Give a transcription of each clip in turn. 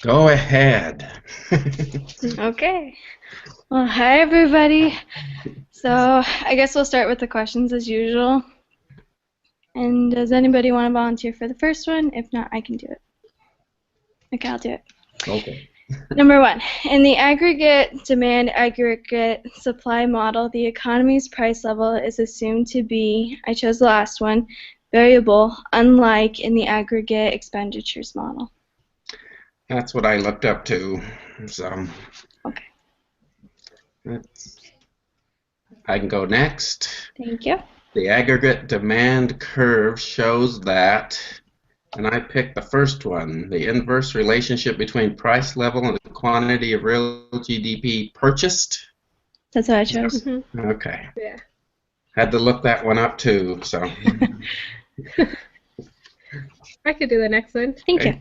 Go ahead. Okay. Well, hi everybody. So I guess we'll start with the questions as usual. And does anybody want to volunteer for the first one? If not, I can do it. Okay, I'll do it. Okay. Number 1. In the aggregate demand aggregate supply model, the economy's price level is assumed to be, I chose the last one, variable, unlike in the aggregate expenditures model. That's what I looked up to. So Okay. I can go next. Thank you. The aggregate demand curve shows that, and I picked the first one, the inverse relationship between price level and the quantity of real GDP purchased. That's what I chose. Okay. Yeah. Had to look that one up too. So I could do the next one. Thank you.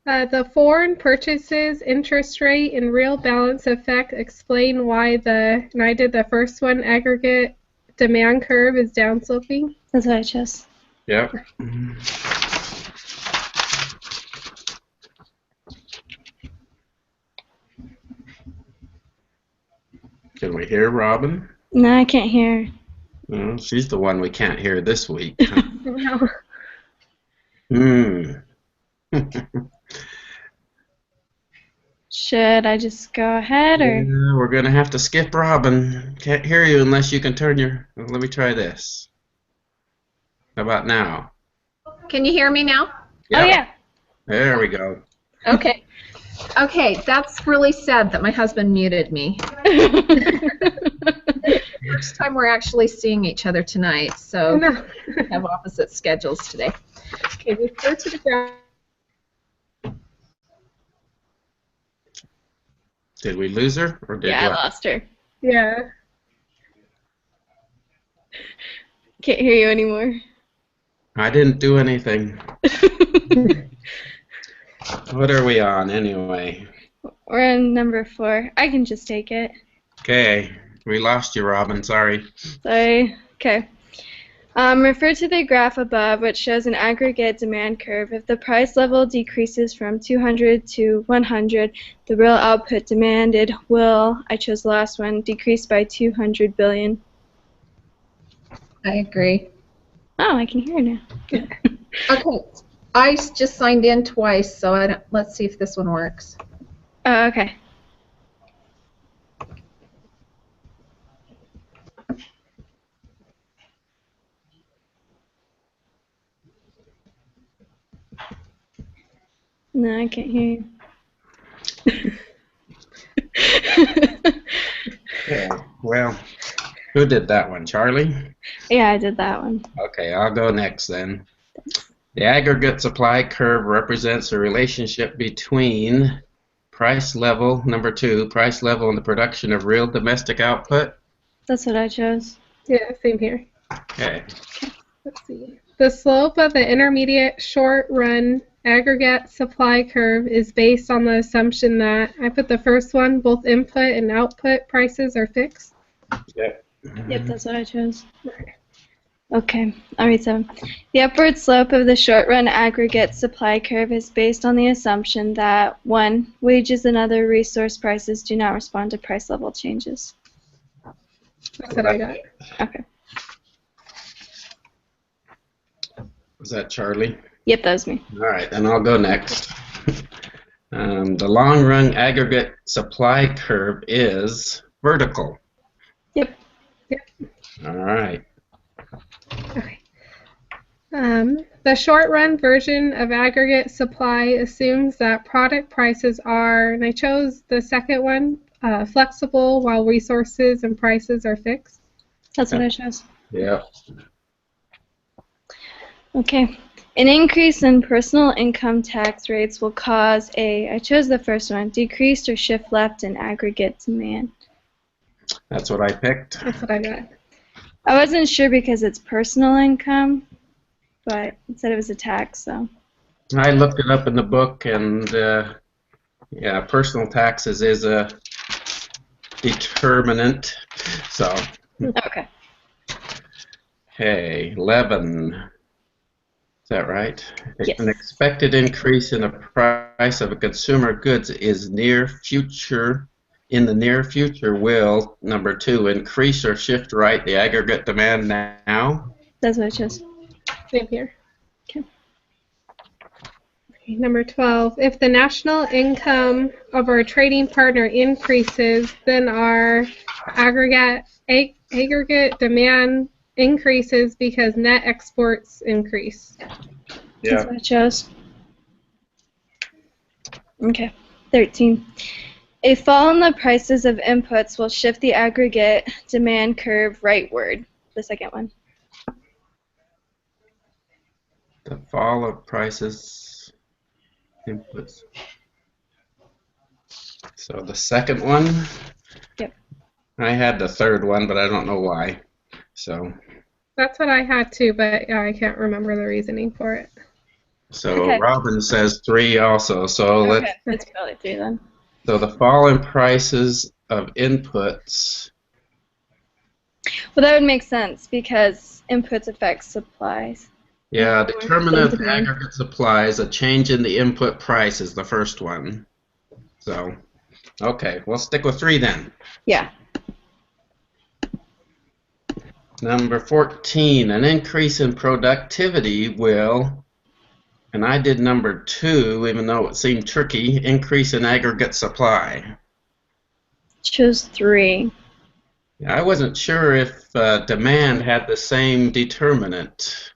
The foreign purchases interest rate and real balance effect explain why and I did the first one, aggregate demand curve is downsloping. That's what I chose. Yep. Can we hear Robin? No, I can't hear. Well, she's the one we can't hear this week. No. Should I just go ahead or? Yeah, we're gonna have to skip Robin. Can't hear you unless you can turn your. Let me try this. How about now? Can you hear me now? Oh yeah. There we go. Okay. Okay, that's really sad that my husband muted me. First time we're actually seeing each other tonight, so No. we have opposite schedules today. Okay, refer to the graph. Did we lose her or did Yeah, I what? lost her. Yeah. Can't hear you anymore. I didn't do anything. What are we on anyway? We're on number 4. I can just take it. Okay, we lost you, Robin. Sorry. Sorry. Okay. Refer to the graph above, which shows an aggregate demand curve. If the price level decreases from 200 to 100, the real output demanded will, I chose the last one, decrease by 200 billion. I agree. Oh, I can hear now. Okay, I just signed in twice, so let's see if this one works. Oh, okay. No, I can't hear you. Okay. Well, who did that one? Charlie? Yeah, I did that one. Okay, I'll go next then. The aggregate supply curve represents a relationship between price level, number 2, price level and the production of real domestic output. That's what I chose. Yeah, same here. Okay. Let's see. The slope of the intermediate short run aggregate supply curve is based on the assumption that, I put the first one, both input and output prices are fixed. Yep. Yep, that's what I chose. Okay, I'll read 7. The upward slope of the short-run aggregate supply curve is based on the assumption that 1. Wages and other resource prices do not respond to price level changes. That's what I got. Okay. Was that Charlie? Yep, that was me. All right, then I'll go next. The long-run aggregate supply curve is vertical. Yep. All right. Okay. The short-run version of aggregate supply assumes that product prices are, and I chose the second one, flexible while resources and prices are fixed. That's what I chose. Yep. Okay. An increase in personal income tax rates will cause I chose the first one, decreased or shift left in aggregate demand. That's what I picked. That's what I got. I wasn't sure because it's personal income, but it said it was a tax, so. I looked it up in the book, and yeah, personal taxes is a determinant. So, Okay. okay, 11. Is that right? Yes. An expected increase in the price price of a consumer goods is in the near future will, number 2, increase or shift right the aggregate demand now? That's what I chose. Same here. Okay. Okay, number 12. If the national income of our trading partner increases, then our aggregate demand increases because net exports increase. That's what I chose. Okay. 13. A fall in the prices of inputs will shift the aggregate demand curve rightward. The second one. The fall of prices, inputs. So the second one? Yep. I had the third one, but I don't know why. So That's what I had too, but I can't remember the reasoning for it. Okay. Robin says 3 also. So Okay. It's probably 3 then. So the fall in prices of inputs. Well, that would make sense because inputs affect supplies. Yeah, determinant demand. aggregate supplies, a change in the input price is the first one. So, okay, we'll stick with 3 then. Yeah. Number 14, an increase in productivity will, and I did number 2, even though it seemed tricky, increase in aggregate supply. Chose 3. I wasn't sure if demand had the same determinant.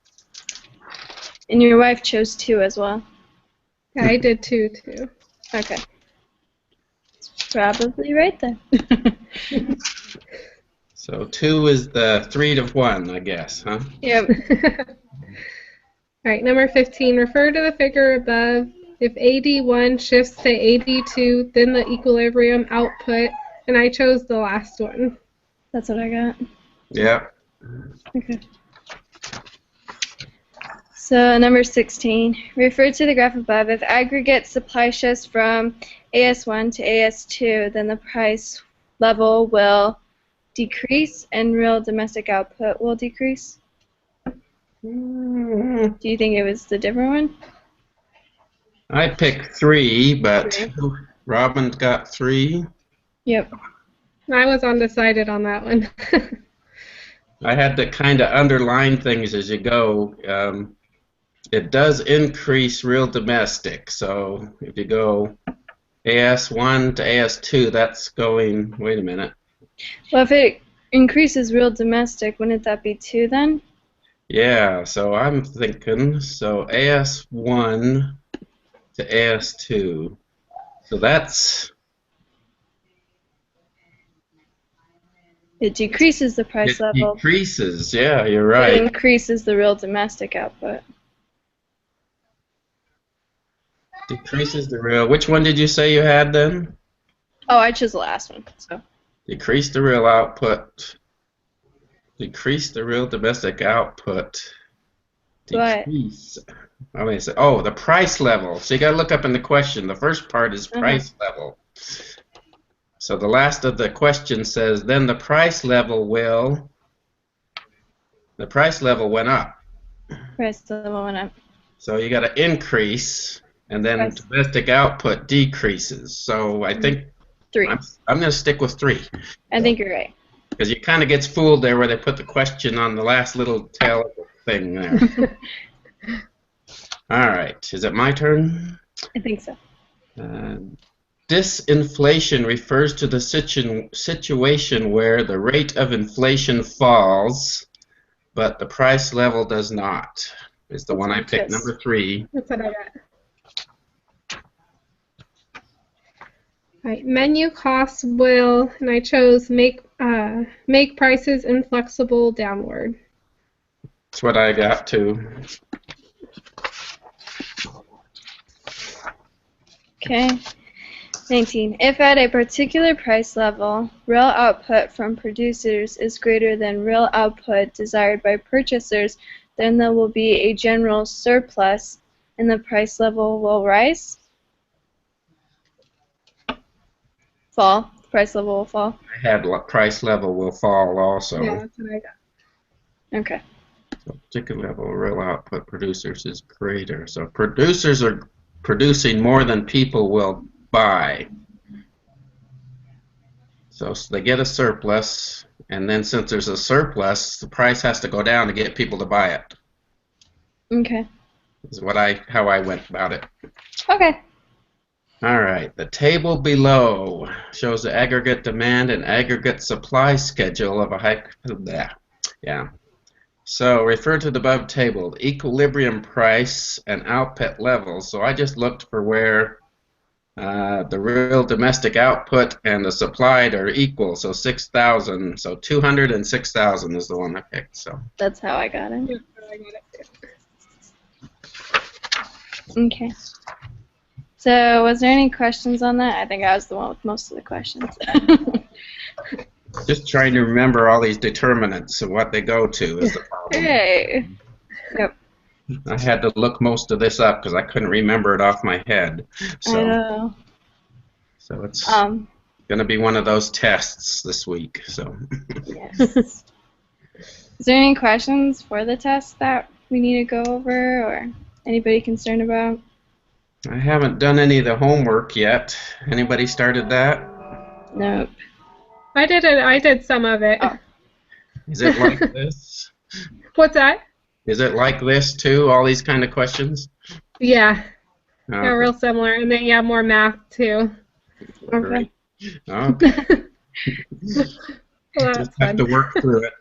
And your wife chose 2 as well. Yeah, I did too. Okay. Probably right then. So 2 is the 3 to 1, I guess, huh? Yep. All right, number 15. Refer to the figure above. If AD1 shifts to AD2, then the equilibrium output, and I chose the last one. That's what I got. Yeah. Okay. So number 16. Refer to the graph above. If aggregate supply shifts from AS1 to AS2, then the price level will decrease and real domestic output will decrease. Do you think it was the different one? I picked 3, but 3. Robin got 3. Yep. I was undecided on that one. I had to kind of underline things as you go. It does increase real domestic, so if you go AS1 to AS2, that's going, wait a minute. Well, if it increases real domestic, wouldn't that be 2 then? Yeah, so I'm thinking, so AS1 to AS2. So that's, It decreases the price it level. decreases, yeah, you're But right. it increases the real domestic output. Decreases the real, which one did you say you had then? Oh, I chose the last one. So. Decrease the real output. Decrease the real domestic output. Decrease. Oh, the price level. So you got to look up in the question. The first part is price level. So the last of the question says, then the price level will. The price level went up. Price level went up. So you got to increase, and then domestic output decreases. So I think 3. I'm going to stick with 3. I think you're right. Because you kind of gets fooled there where they put the question on the last little tail thing there. All right. Is it my turn? I think so. Disinflation refers to the situation where the rate of inflation falls, but the price level does not. Is the one I picked, number 3. That's what I got. All right, menu costs will, and I chose make prices inflexible downward. That's what I got too. Okay. 19. If at a particular price level, real output from producers is greater than real output desired by purchasers, then there will be a general surplus and the price level will rise. Fall. Price level will fall. I had price level will fall also. Yeah, that's what I got. Okay. So particular level of real output producers is greater. So producers are producing more than people will buy. So they get a surplus, and then since there's a surplus, the price has to go down to get people to buy it. Okay. Is how I went about it. Okay. All right. The table below shows the aggregate demand and aggregate supply schedule of a yeah. So refer to the above table, the equilibrium price and output levels. So I just looked for where the real domestic output and the supplied are equal, so 6,000. So 200 and 6,000 is the one I picked. So That's how I got it. Okay. So was there any questions on that? I think I was the one with most of the questions. just trying to remember all these determinants and what they go to is the problem. Hey. Yep. I had to look most of this up because I couldn't remember it off my head. I So, know. so it's going to be one of those tests this week. So. Yes. Is there any questions for the test that we need to go over, or anybody concerned about? I haven't done any of the homework yet. Anybody started that? Nope. I did some of it. Oh. Is it like this? What's that? Is it like this too? All these kind of questions? Yeah, Oh, they're real similar, and then more math too. great. Okay. Well, Just that's have to fun. work through it.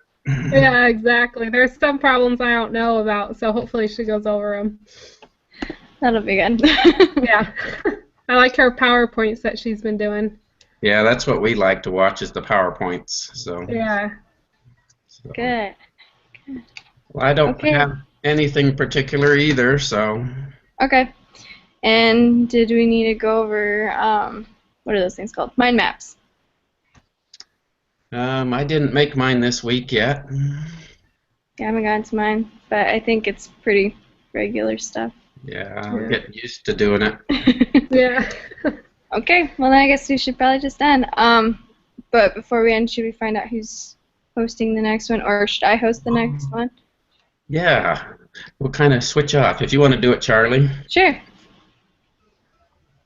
Yeah, exactly. There's some problems I don't know about, so hopefully she goes over them. That'll be good. Yeah. I like her PowerPoints that she's been doing. Yeah, that's what we like to watch is the PowerPoints. So. Yeah. So. Good. Well, I don't Okay. have anything particular either, so. Okay. And did we need to go over, what are those things called? Mind maps. I didn't make mine this week yet. I haven't gotten to mine, but I think it's pretty regular stuff. Yeah, I'm getting used to doing it. Yeah. Okay, well then I guess we should probably just end. But before we end, should we find out who's hosting the next one, or should I host the next one? Yeah, we'll kind of switch off. If you want to do it, Charlie. Sure.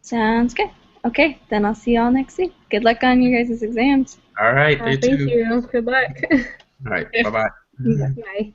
Sounds good. Okay, then I'll see y'all next week. Good luck on your guys' exams. All right, you Thank too. you. Good luck. All right, bye-bye. Bye.